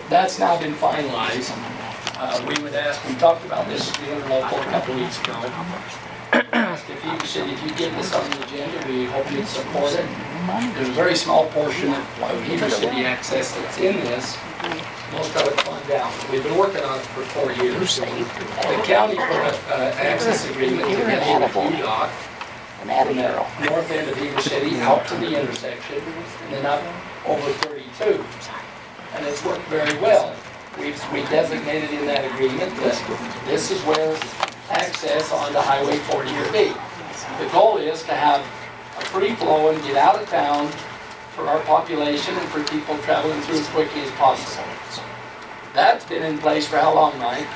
That's now been finalized. We talked about this in the interlocal a couple of weeks ago. Asked if Heber City, if you get this on the agenda, we hope you'd support it. There's a very small portion of Heber City access that's in this. Most of it's gone down. We've been working on it for 4 years. The county put an access agreement together with UDOT from the north end of Heber City out to the intersection and then up over 32. And it's worked very well. We designated in that agreement that this is where access onto Highway 40 will be. The goal is to have a free flow and get out of town for our population and for people traveling through as quickly as possible. That's been in place for how long, Mike?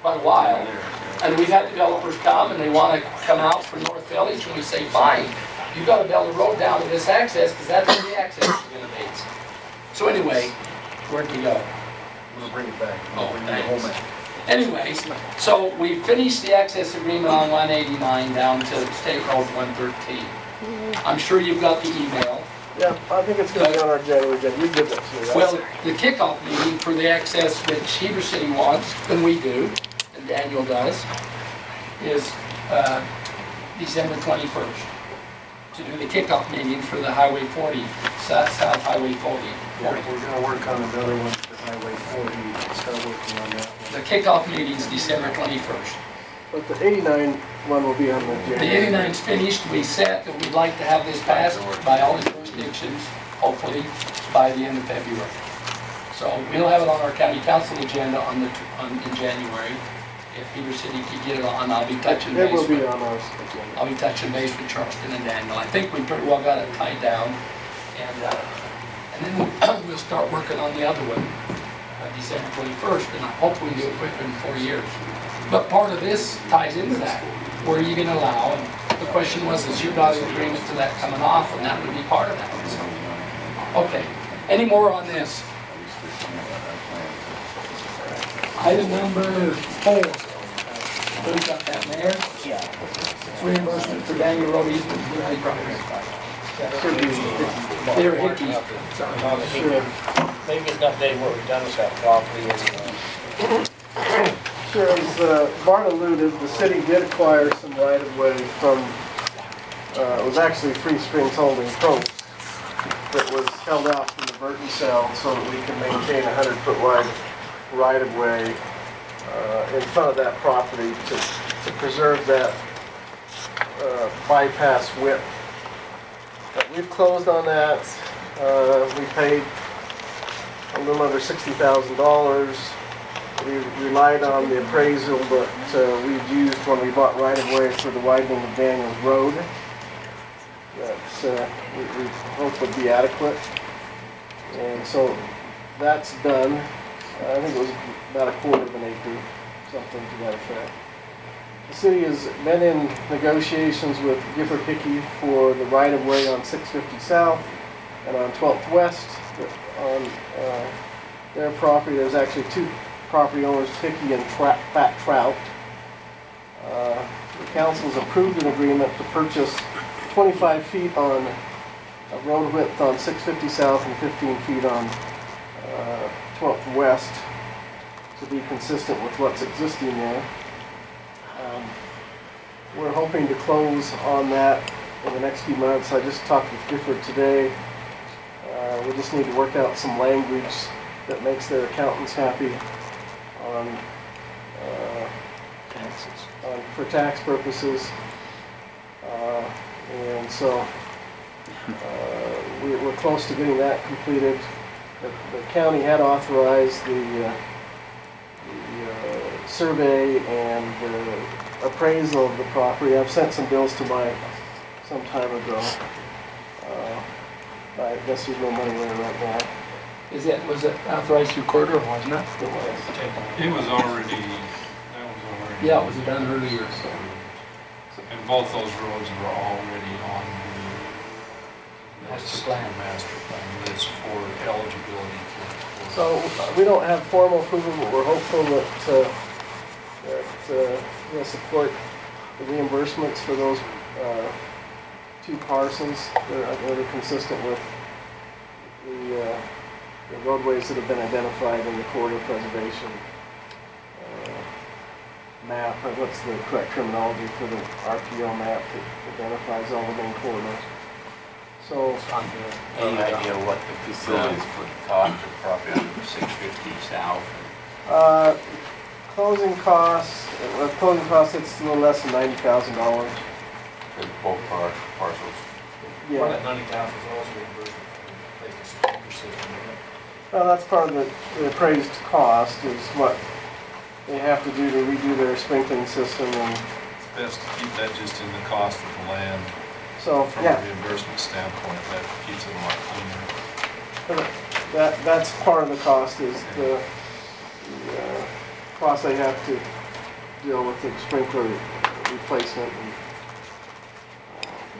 Quite a while. And we've had developers come and they want to come out from North Village, and we say, fine, you've got to build a road down to this access because that's where the access is going to be. So anyway, where'd we go? I'm going to bring it back. Oh, thanks. Anyways, so we finished the access agreement on 189 down to State Road 113. I'm sure you've got the email. Yeah, I think it's going to be on our January agenda. You did that to me, right? Well, the kickoff meeting for the access which Heber City wants, and we do, and Daniel does, is December 21st. To do the kickoff meeting for the Highway 40, South Highway 40. Yeah, we're going to work on another one for Highway 40. Start working on that one. The kickoff meeting is December 21st. But the 89 one will be on the agenda. The 89 is finished. We set that we'd like to have this passed by all the jurisdictions, hopefully by the end of February. So we'll have it on our county council agenda in January. If Heber City can get it on, I'll be touching base. It will be on our agenda. I'll be touching base with Charleston and Daniel. I think we pretty well got it tied down, and then we'll start working on the other one, December 21st, and hopefully do it quicker than 4 years. But part of this ties into that. Where are you going to allow? And the question was, is you got an agreement to that coming off, and that would be part of that. So, okay. Any more on this? Item number 4. Who's got that, Mayor? Yeah. It's reimbursement for Daniel Road easement for the property. They're Hickey. Sure. Maybe it's not day where we've done this at property. Sure, as Bart alluded, the city did acquire some right-of-way from, it was actually Free Springs Holding Post that was held out from the Burton sale so that we can maintain a 100-foot wide right-of-way in front of that property to preserve that bypass width. But we've closed on that. We paid a little under $60,000. We relied on the appraisal that we've used when we bought right-of-way for the widening of Daniels Road. That we hope would be adequate. And so that's done. I think it was about a quarter of an acre, something to that effect. The city has been in negotiations with Heber Hickey for the right-of-way on 650 South and on 12th West. On their property, there's actually two property owners, Hickey and Fat Trout. The council's approved an agreement to purchase 25 feet on a road width on 650 South and 15 feet on 12th West to be consistent with what's existing there. We're hoping to close on that in the next few months. I just talked with Gifford today. We just need to work out some language that makes their accountants happy for tax purposes. And so we're close to getting that completed. The county had authorized the survey and the appraisal of the property. I've sent some bills to Mike some time ago. I guess there's no money there right now. Was it authorized through court or wasn't it? It was. It was already, Yeah, it was done earlier. So. and both those roads were already on the Master plan. list for eligibility for. So we don't have formal approval, but we're hopeful that we'll support the reimbursements for those 2 parcels. They're consistent with the roadways that have been identified in the corridor preservation map, or what's the correct terminology for the RPO map that identifies all the main corridors. So, Any idea what the facilities for the cost of property on 650 south? closing costs, it's a little less than $90,000. For both parcels? Yeah. That 90,000 is also reimbursement for the sprinkler system, isn't it? Well, that's part of the appraised cost, is what they have to do to redo their sprinkling system, and It's best to keep that just in the cost of the land. so, From yeah. a reimbursement standpoint, that keeps it a lot cleaner. That's part of the cost, is the cost they have to deal with the sprinkler replacement.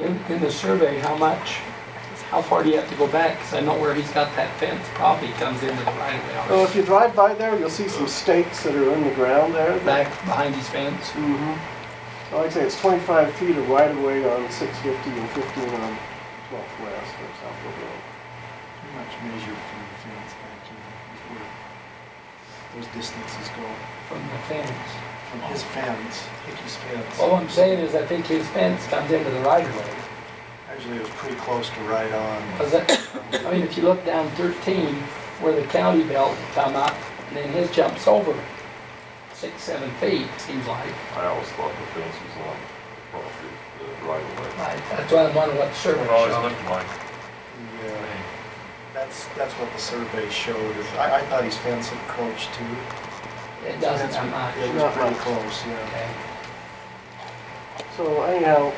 In the survey, how far do you have to go back? Because I know where he's got that fence probably comes into the right of way. Well, if you drive by there, you'll see some stakes that are in the ground there. Back behind his fence. So like I say, it's 25 feet of right of way on 650 and 15 on 12th West or Southwood Road. Pretty much measured from the fence back here, is where those distances go. From the fence. From his fence, Hickey's fence. All I'm saying is I think his fence comes into the right of way. Actually, it was pretty close to right on. Because I mean, if you look down 13, where the county belt come up, and then his jumps over 6-7 feet, seems like. I always thought the fence was on the property, the right of way. Right, that's why I'm wondering what the survey It always shows. looked like. Yeah, that's what the survey showed. I thought his fence encroached too. It doesn't that much. It was pretty close, yeah. Okay. So anyhow,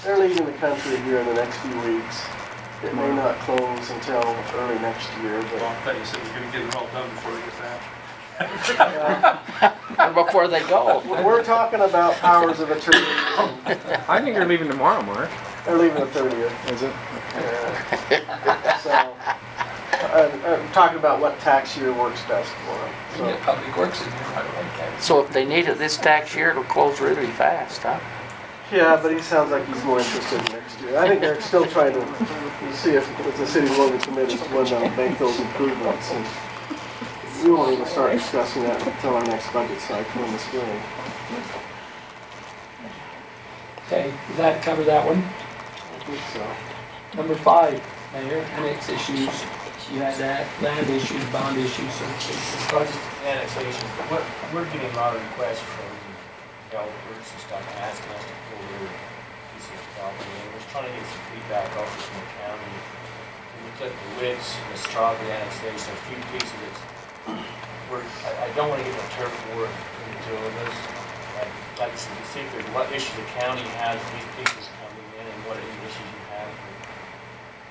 they're leaving the country here in the next few weeks. It may not close until early next year, Well, I but thought you said you're gonna get it all done before they get that. Before they go. we're talking about powers of attorney. I think they're leaving tomorrow, Mark. They're leaving the 30th. Is it? So, I'm talking about what tax year works best for them. We can get public works in there right away, Kevin. So if they need it this tax year, it'll close really fast, huh? Yeah, but he sounds like he's more interested in next year. I think they're still trying to see if the city's willing to commit is when they'll make those improvements. And we won't even start discussing that until our next budget cycle in the spring. Okay, does that cover that one? I think so. Number 5, Mayor, annex issues. You had that, land issues, bond issues, certificates, budget. Annexations, but we're getting a lot of requests from developers and stuff asking us to pull their pieces of property, and we're trying to get some feedback also from the county. We looked at the Wicks and the Strawberry annexation, a few pieces that's, I don't want to get in a turf war into this. I'd like to see if there's what issues the county has with these pieces coming in, and what issues you have with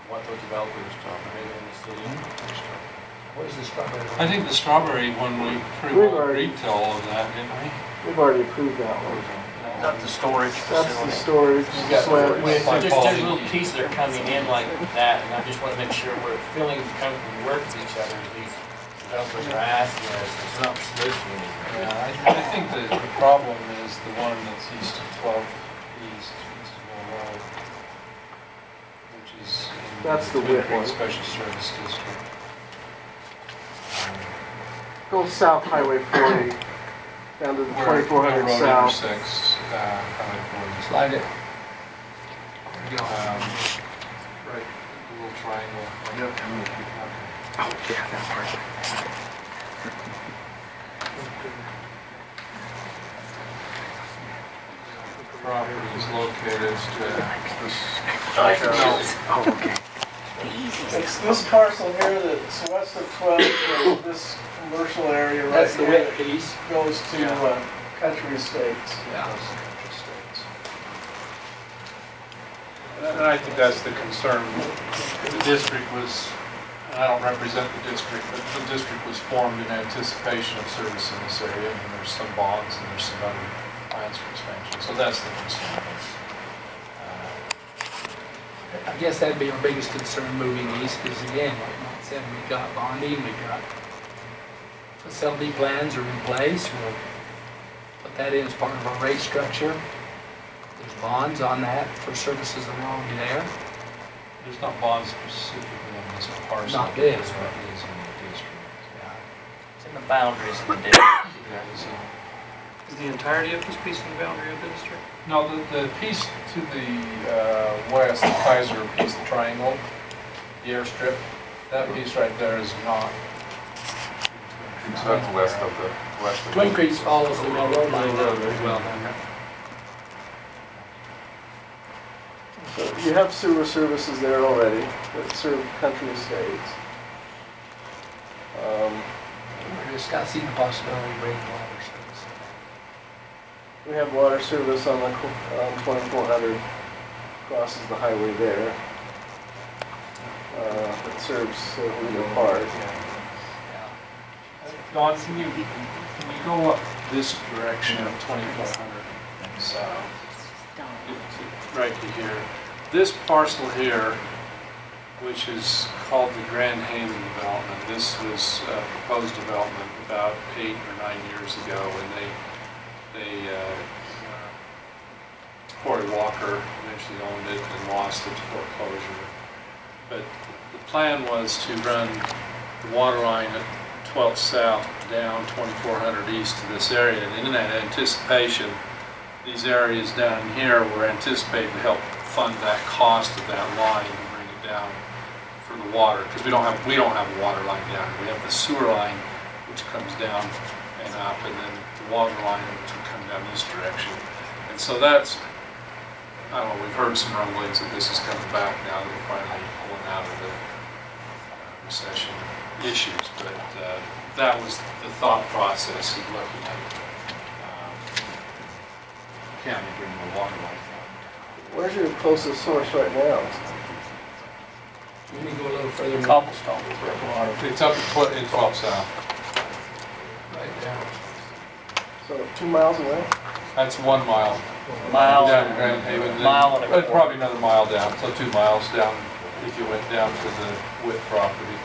what those developers are bringing in the city. Where's the strawberry? I think the strawberry one, we pretty We've well already- agreed to all of that, didn't we? We've already approved that one. Not the storage That's the storage. With By just Paul. there's little pieces that are coming in like that, and I just want to make sure we're feeling comfortable working with each other as these developers are asking us. It's not soliciting anything. Yeah, I think that the problem is the one that's east of 12 East Road, which is in That's the Twin Whit Creek one. Special Service District. Go south Highway 40, down to the Where 2400 Mill Road south. intersects Highway 40. Slide it. Right, the little triangle. Yep. Oh, yeah, that part. Property is located Oh, okay. It's this parcel here that's west of 12, and this commercial area right That's the here wet that piece. goes to Country Estates. Yeah. And I think that's the concern. The district was, and I don't represent the district, but the district was formed in anticipation of service in this area, and there's some bonds and there's some other plans for expansion. So that's the concern. I guess that'd be our biggest concern moving east, because again, like Mike said, we've got bonding, we've got facility plans are in place. We'll put that in as part of our rate structure. The There's bonds on that for services that are already there. There's not bonds specifically on this parcel. Not this, It's but- what it is in the district. It's in the boundaries of the district. Yeah, so. Is the entirety of this piece in the boundary of the district? No, the piece to the west, the Kaiser piece, the triangle, the airstrip, that piece right there is not. So that's west of the, west of the. Twin Creeks follows the mill road line down there as well down there. So you have sewer services there already that serve country estates. We're discussing the possibility of bringing water service. We have water service on the 2400, crosses the highway there. It serves Lido Park. Don, can you go up this direction of 2400 south? Right to here. This parcel here, which is called the Grand Haven Development, this was a proposed development about 8 or 9 years ago, and Corey Walker eventually owned it and lost it to foreclosure. But the plan was to run the water line at 12th South down 2400 east to this area, and in that anticipation, these areas down here were anticipated to help fund that cost of that line and bring it down for the water, because we don't have a water line down here. We have the sewer line, which comes down and up, and then the water line, which would come down this direction. And so that's, I don't know, we've heard some rumblings that this is coming back now that we're finally pulling out of the recession issues, but that was the thought process of looking at county bringing the water line down. Where's your closest source right now? Let me go a little further. Cobblestone. It's up in 12 South. Right there. So 2 miles away? That's 1 mile. Mile. Down in Grand Haven. then- Mile and a quarter. Probably another mile down, so 2 miles down if you went down to the Witt property.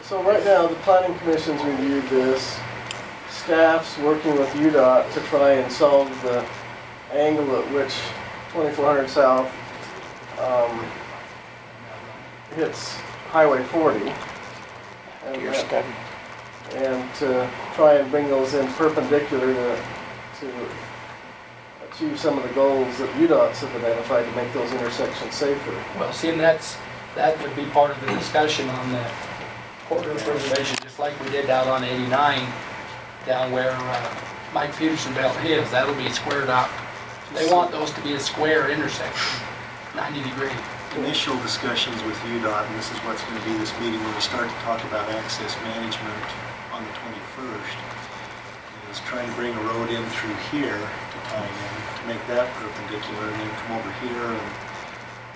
So right now, the planning commission's reviewed this. Staff's working with UDOT to try and solve the angle at which 2400 South hits Highway 40. Your study. And to try and bring those in perpendicular to achieve some of the goals that UDOT's have identified to make those intersections safer. Well, see, and that would be part of the discussion on the corridor preservation, just like we did out on 89, down where Mike Peterson built his. That'll be squared up. They want those to be a square intersection, 90 degree. Initial discussions with UDOT, and this is what's going to be this meeting when we start to talk about access management on the 21st, is trying to bring a road in through here to tie in, to make that perpendicular, and then come over here. And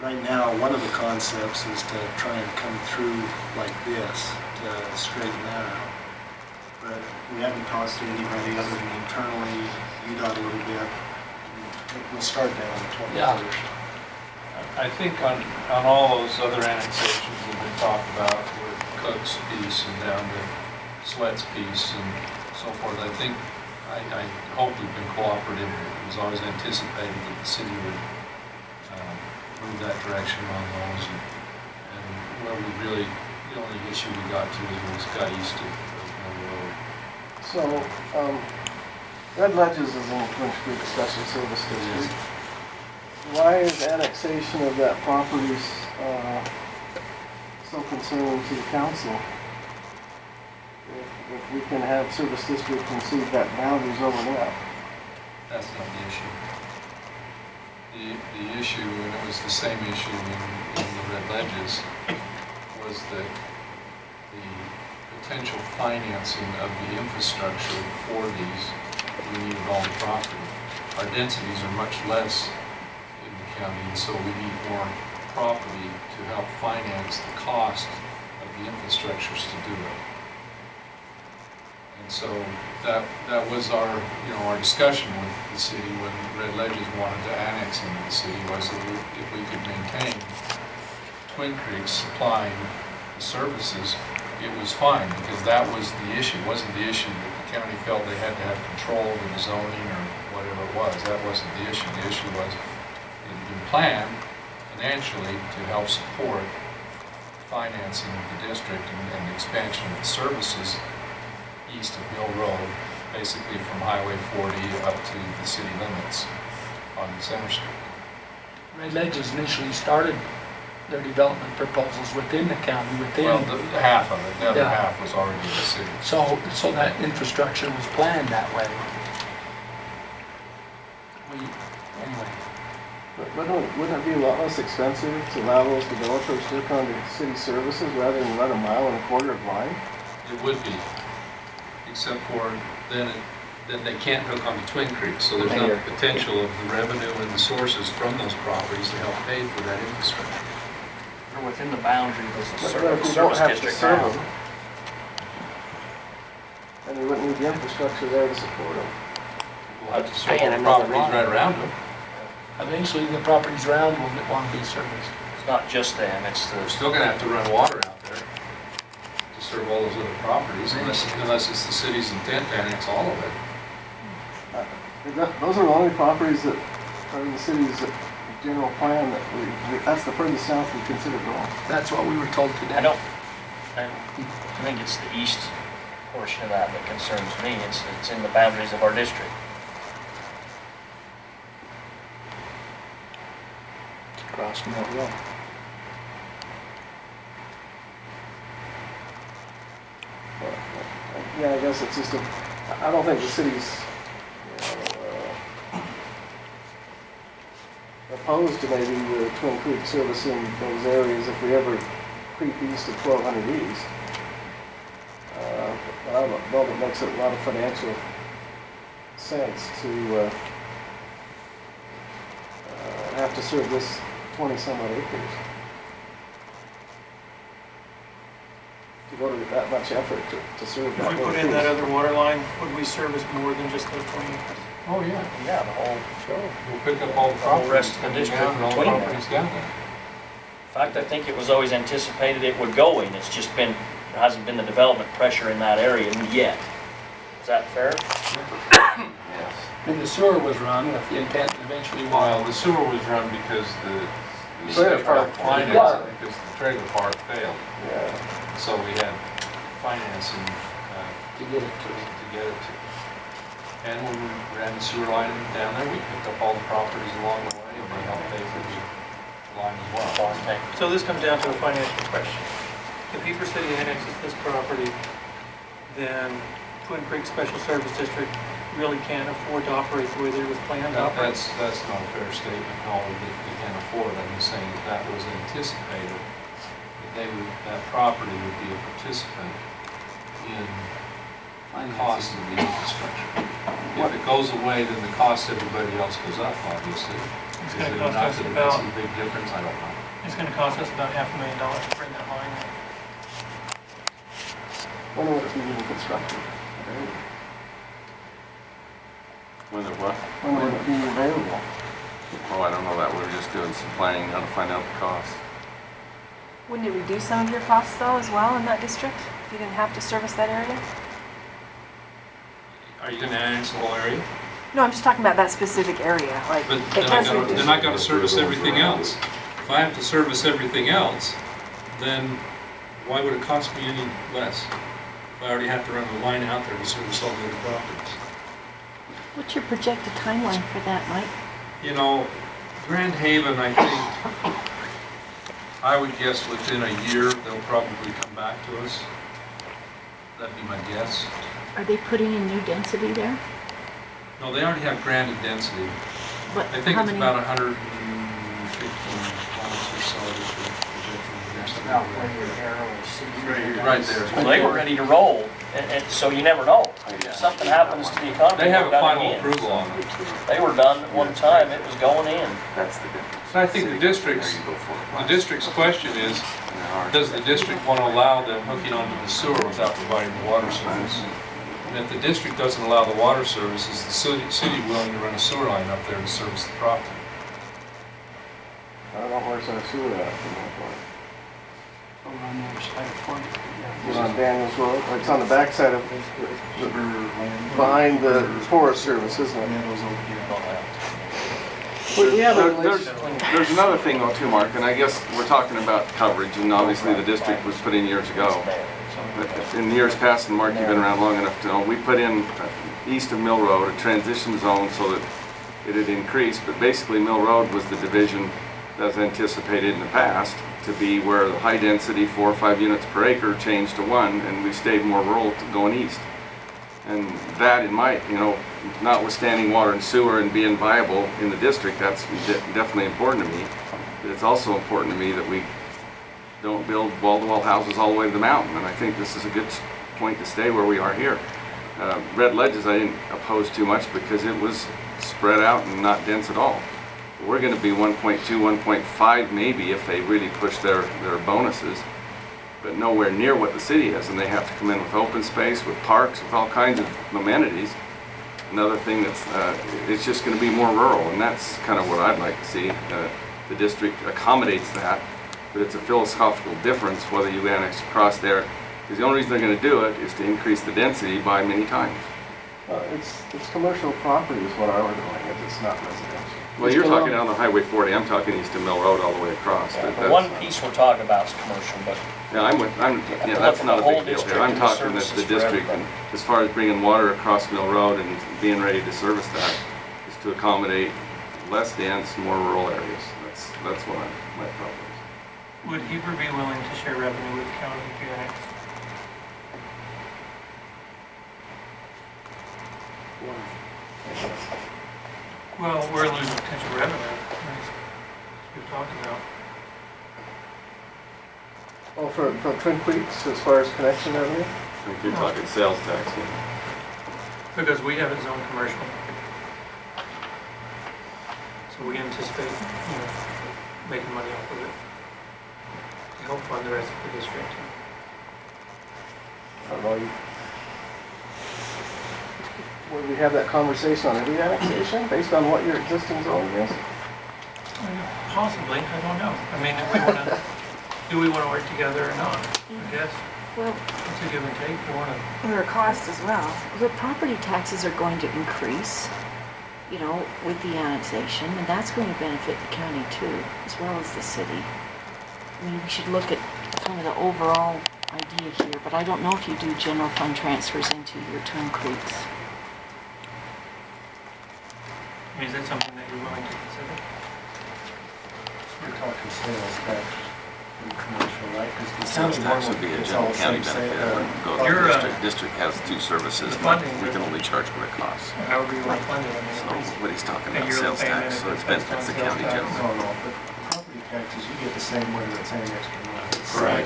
right now, one of the concepts is to try and come through like this to straighten that out. But we haven't talked to anybody other than internally, UDOT a little bit. We'll start down on the 21st. I think on all those other annexations that have been talked about, with Cook's piece and down to Sweat's piece and so forth, I think, I hope we've been cooperative. It was always anticipated that the city would move that direction on those. And where we really, the only issue we got to was got east of the road. So, Red Ledges is in Twin Creek Special Service District. Why is annexation of that property so concerning to the council? If we can have service district and see that boundaries overlap. That's not the issue. The issue, and it was the same issue in the Red Ledges, was that the potential financing of the infrastructure for these, we needed all the property. Our densities are much less in the county, and so we need more property to help finance the cost of the infrastructures to do it. And so that was our discussion with the city when Red Ledges wanted to annex into the city, was that if we could maintain Twin Creeks supplying the services, it was fine, because that was the issue. It wasn't the issue that the county felt they had to have control over the zoning or whatever it was. That wasn't the issue. The issue was it had been planned financially to help support financing of the district and the expansion of the services east of Mill Road, basically from Highway 40 up to the city limits on Center Street. Red Ledges initially started their development proposals within the county, Well, the half of it, the other Yeah. half was already in the city. So that infrastructure was planned that way. Anyway, But wouldn't it be a lot less expensive to allow those developers to hook onto city services rather than run a mile and a quarter of line? It would be, except for then they can't hook onto Twin Creek, so there's not the potential of the revenue and the sources from those properties to help pay for that infrastructure. They're within the boundaries of the But if you don't service have to district serve now. them, then you wouldn't need the infrastructure there to support them. We'll have to serve Paying all the another properties line. right around them. eventually the properties around will want to be serviced. It's not just them, it's We're the, still gonna have to run water out there to serve all those other properties, unless it's the city's intent to annex all of it. Those are the only properties that are in the city's general plan that's the furthest south we consider going. That's what we were told today. I think it's the east portion of that that concerns me. It's in the boundaries of our district. Cross Mill Road. Yeah, I guess it's just I don't think the city's opposed to maybe the Twin Creek servicing those areas if we ever creep east of 1200 East. But I don't know if it makes a lot of financial sense to have to serve this 20-some-odd acres. To go to that much effort to serve that If we whole put in that piece. other water line, would we service more than just those 20 acres? Oh, yeah. Yeah, the whole, We'll pick up all the whole properties rest of the coming district down and all the between them. properties down there. in fact, I think it was always anticipated it would go in. It's just been, there hasn't been the development pressure in that area yet. Is that fair? Yes. And the sewer was run with the intent to eventually Well, water. the sewer was run because the Trailer park financing, failed. because the trailer park failed. Yeah. So we had financing To get it to. to get it to. And when we ran the sewer line down there, we picked up all the properties along the way and they helped pay for the line as well. So this comes down to a financial question. If Heber City annexes this property, then Twin Creek Special Service District really can't afford to operate the way that it was planned to operate. That's not a fair statement, no, they can't afford it. I'm just saying that was anticipated, that that property would be a participant in the cost of the infrastructure. If it goes away, then the cost everybody else goes up, obviously. It's Is gonna it cost not us that it about- makes a big difference? I don't know. It's gonna cost us about $500,000 to bring that line in. When would it be even constructed? When it what? When would it be available? Oh, I don't know that. We were just doing some planning, how to find out the cost. Wouldn't it reduce some of your costs though as well in that district? If you didn't have to service that area? Are you gonna annex the whole area? No, I'm just talking about that specific area, like, But it does then reduce. I gotta service everything else. If I have to service everything else, then why would it cost me any less? If I already have to run the line out there to service all the other properties. What's your projected timeline for that, Mike? You know, Grand Haven, I think, I would guess within a year, they'll probably come back to us. That'd be my guess. Are they putting in new density there? No, they already have granted density. But I think how it's many? about 115 homes or so that they're projecting the next About year. where your arrow is sitting. Right there. Well, they were ready to roll, and so you never know. If something happens to the economy, They have we're a done final again. approval on it. They were done at one time, it was going in. That's the difference. So I think the district's question is, does the district want to allow them hooking onto the sewer without providing the water service? And if the district doesn't allow the water service, is the city willing to run a sewer line up there to service the property? I don't know where's our sewer at from that point. Get on Daniels Road, or it's on the backside of, behind the Forest Service, isn't it? We have a relationship. There's another thing though too, Mark, and I guess we're talking about coverage, and obviously the district was put in years ago. But in years past, and Mark, you've been around long enough to know, we put in east of Mill Road a transition zone so that it had increased, but basically Mill Road was the division that was anticipated in the past to be where the high density 4 or 5 units per acre changed to 1, and we stayed more rural going east. And that, in my, notwithstanding water and sewer and being viable in the district, that's definitely important to me. But it's also important to me that we don't build wall-to-wall houses all the way to the mountain. And I think this is a good point to stay where we are here. Red Ledges I didn't oppose too much because it was spread out and not dense at all. We're going to be 1.2, 1.5 maybe if they really push their bonuses, but nowhere near what the city has, and they have to come in with open space, with parks, with all kinds of amenities. Another thing that's, it's just going to be more rural, and that's kind of what I'd like to see. The district accommodates that, but it's a philosophical difference whether you annex across there, because the only reason they're going to do it is to increase the density by many times. It's commercial property is what I'm doing, it's not residential. Well, you're talking down the Highway 40, I'm talking east of Mill Road all the way across. Yeah, but the one piece we're talking about is commercial, but yeah, that's not a big deal here. I'm talking that the district, and as far as bringing water across Mill Road and being ready to service that, is to accommodate less dense, more rural areas. That's what my problem is. Would Heber be willing to share revenue with the county if you annexed? Well, we're losing potential revenue, as we've talked about. Oh, for Twin Creeks, as far as connection revenue? I think you're talking sales tax. Yeah. Because we have it zoned commercial. So we anticipate, making money off of it. To help fund the rest of the district. I don't know. Would we have that conversation on every annexation based on what your existing zone is? Possibly, I don't know. I mean, if we want to, do we want to work together or not? I guess. Well, it's a give and take. We want to. There are costs as well. The property taxes are going to increase, with the annexation, and that's going to benefit the county too, as well as the city. I mean, we should look at kind of the overall idea here, but I don't know if you do general fund transfers into your Twin Creeks. I mean, is that something that you're willing to consider? We're talking sales tax and commercial, right? Sales tax would be a general county benefit. It wouldn't go to the district. District has 2 services. We can only charge what it costs. However you want to fund it. So what he's talking about, sales tax, so it benefits the county generally. No, but property taxes, you get the same whether it's annexed or not. Right.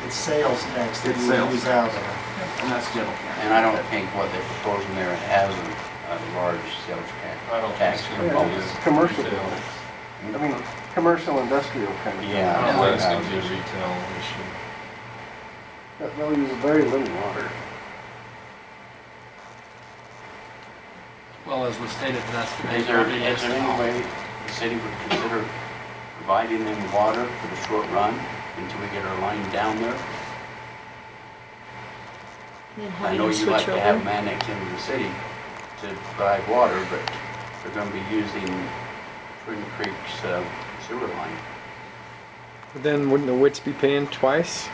It's sales tax that It's you sales use out there. And that's general county. And I don't think what they're proposing there has a large sales tax component. It's commercial buildings. I mean, commercial industrial kind of. Yeah. Well, it's going to be a retail issue. They'll use very little water. Well, as was stated, that's the Is there any way the city would consider providing them water for the short run until we get our line down there? I know you like to have them annexed into the city to provide water, but they're going to be using Twin Creek's sewer line. But then wouldn't the Wits be paying twice?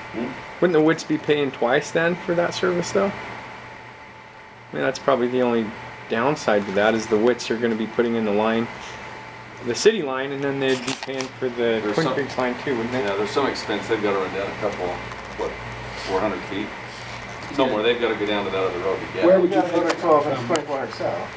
Wouldn't the Wits be paying twice then for that service though? I mean, that's probably the only downside to that is the Wits are going to be putting in the line, the city line, and then they'd be paying for the Twin Creeks line too, wouldn't they? Yeah, there's some expense. They've got to run down a couple, 400 feet? Somewhere they've got to go down to that other road to get. Where would you put a 12 and 2400 south?